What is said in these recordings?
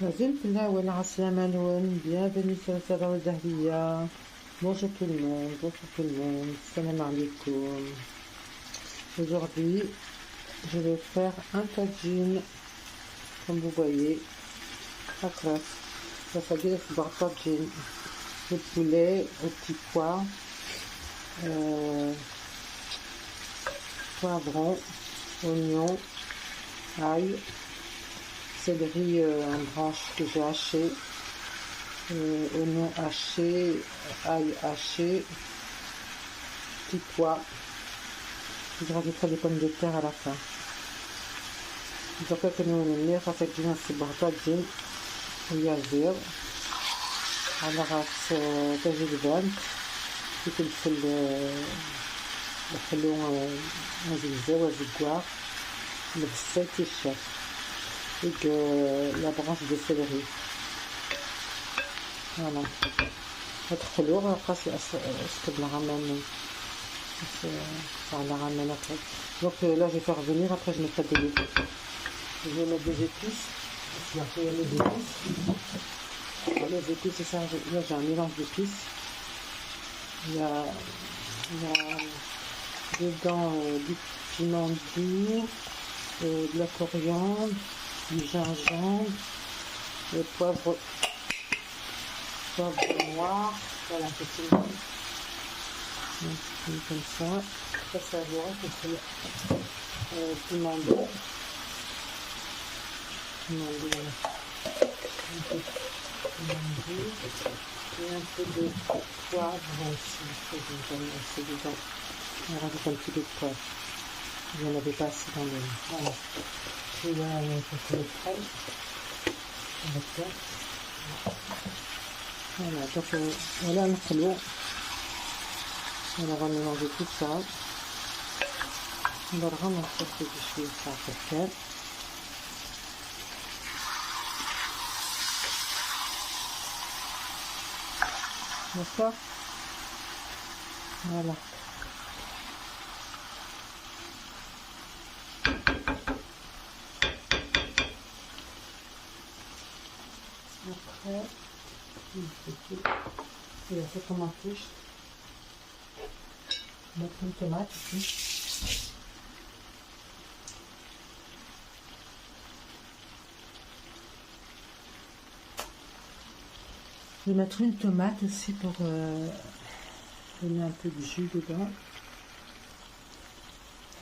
Bienvenue sur le serveur de Dahlia. Bonjour tout le monde, salam alaikum. Aujourd'hui, je vais faire un tagine, comme vous voyez, à classe. Ça veut dire tagine de poulet au petit pois, poivron, oignon, ail, céleri en branche que j'ai haché, oignon haché, ail haché, petit pois. Je rajouterai des pommes de terre à la fin. Donc que nous نمير فاتجينا السبعتاجين ويازير على راس تاجي البنك في الحلو مزيزة وزقوار لبسيت الشاف et la branche de céleri. Voilà. ندخلو après ce que la ramène. Ça la ramène après. Donc là je vais faire revenir, après je mettrai des épices. Je vais mettre des épices. Je vais faire les épices. Alors, les épices, c'est ça. Là j'ai un mélange d'épices. Il y a dedans du piment doux, de la coriandre, du gingembre, le poivre noir, voilà, un petit comme ça. Ça va, c'est piment doux. Et un peu de poivre aussi. On rajoute un petit peu de poivre. Il n'y en avait pas assez dans le... Voilà. Et là, on va faire le frais. Voilà, donc voilà un flot. On va mélanger tout ça. On va le ramasser ce que je vais faire après. D'accord? Voilà. Après, il y a cette tomate. Mettre une tomate ici. Je vais mettre une tomate aussi pour donner un peu de jus dedans.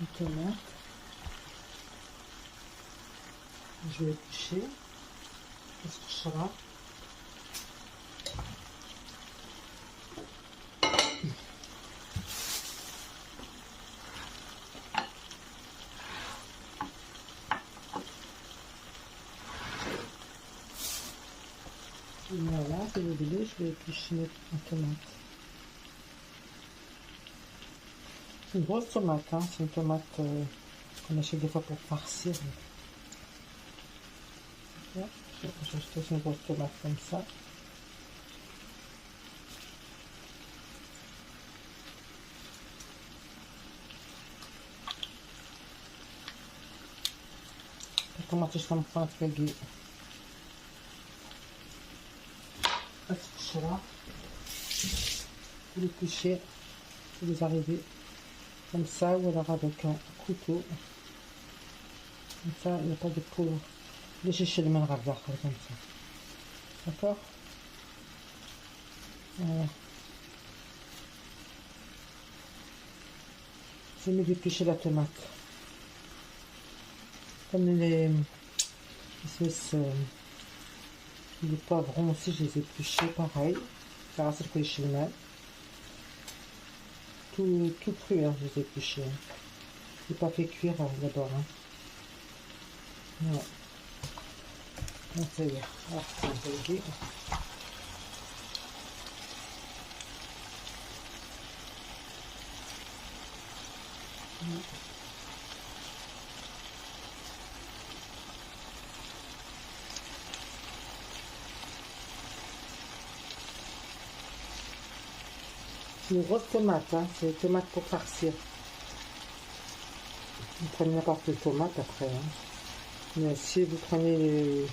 Une tomate. Je vais éplucher. Ça se touchera. Voilà, c'est le début, je vais éplucher la tomate. C'est une grosse tomate, hein? C'est une tomate qu'on achète des fois pour farcir. J'achète une grosse tomate comme ça. La tomate, je vais me prendre un peu. Là, vous l'épluchez, vous arrivez comme ça, ou alors avec un couteau, comme ça, il n'y a pas de peau. Laissez chez le même ravard, comme ça. D'accord? Voilà. Je vais d'éplucher la tomate. Comme les poivrons aussi, je les ai épluchés pareil. Ça c'est que je mets. Tout cru, hein, je les ai épluchés. Je n'ai pas fait cuire d'abord. Hein. Voilà. Donc ça y est. Ah, c'est bon. C'est une grosse tomate, hein. C'est une tomate pour farcir. Vous prenez n'importe quelle tomate après. Hein. Mais si vous prenez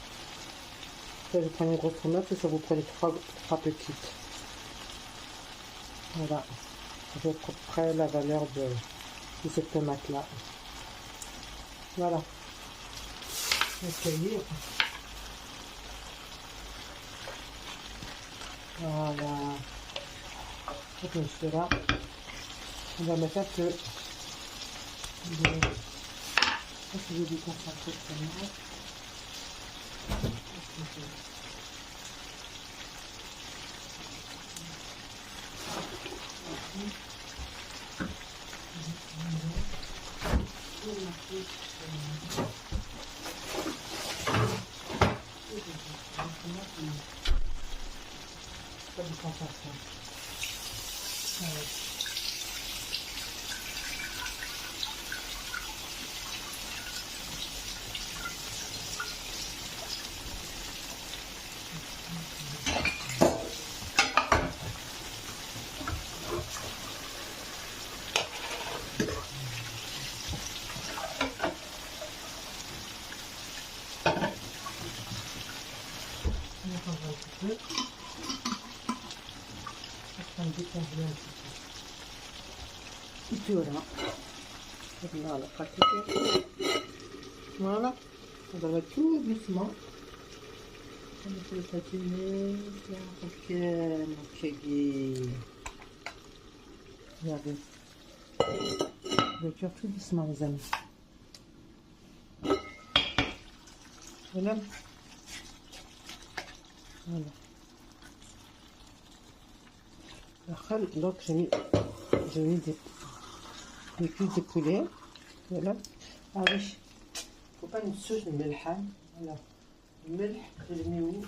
Après, je prends une grosse tomate et ça vous prenez trois petites. Voilà. C'est à peu près la valeur de cette tomate-là. Voilà. Cueillir. Voilà. Et comme cela, on va mettre un peu de concentré de tomate. Pas du concentré. On va un petit peu. On va décongeler un petit peu. Et puis voilà. Voilà, pratiquer. Voilà. On va mettre tout doucement. On va faire le tatiner. Ok, mon chéri. Regardez. Je vais cuire tout doucement, les amis. Voilà. Voilà. Après, donc j'ai mis des cuisses de poulet. Voilà. Ah oui. Faut pas une sauce de melhan. Voilà. Le melh, je le mets où?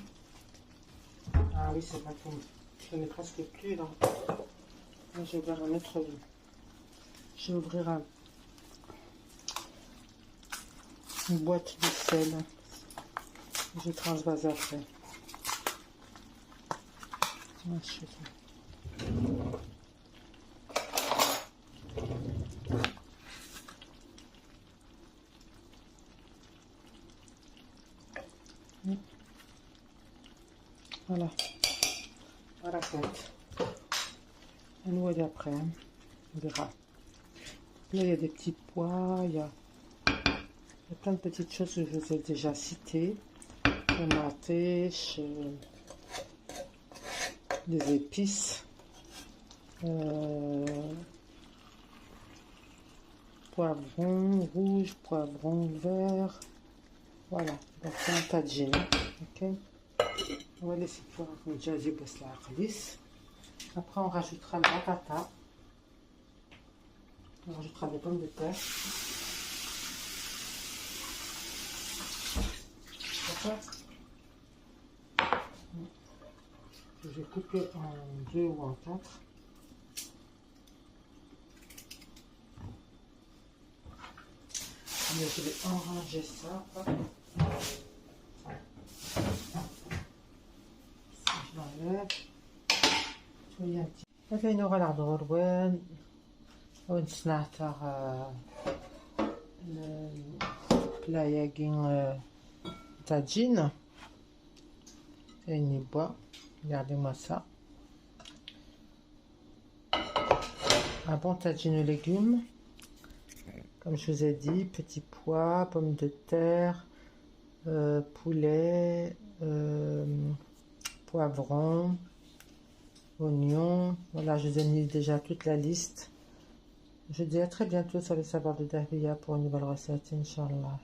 Ah oui, c'est pas comme. Je n'ai presque plus là. Là, je vais ouvrir un autre. Je vais ouvrir une boîte de sel. Je transvase après. Ah, je fais ça. Voilà. Voilà, tête. On voit après. On verra. Là, il y a des petits pois. Il y a plein de petites choses que je vous ai déjà citées. Tomates, des épices. Poivron rouge, poivron vert. Voilà. Donc, c'est un tagine. Ok. On va laisser cuire un peu de بس العقليس. Après, on rajoutera le batata. On rajoutera des pommes de terre. D'accord. Je vais couper en 2 ou en 4. Je vais enranger ça. Je l'enlève. هذا نوع العذر وين ونصنع تاع بلاياكين tagine. C'est une bois. Regardez-moi ça. Un bon tagine de légumes. Comme je vous ai dit, petits pois, pommes de terre, poulet, poivron, oignons. Voilà, je vous ai mis déjà toute la liste. Je vous dis à très bientôt sur les savoirs de Dahlia pour une nouvelle recette, Inch'Allah.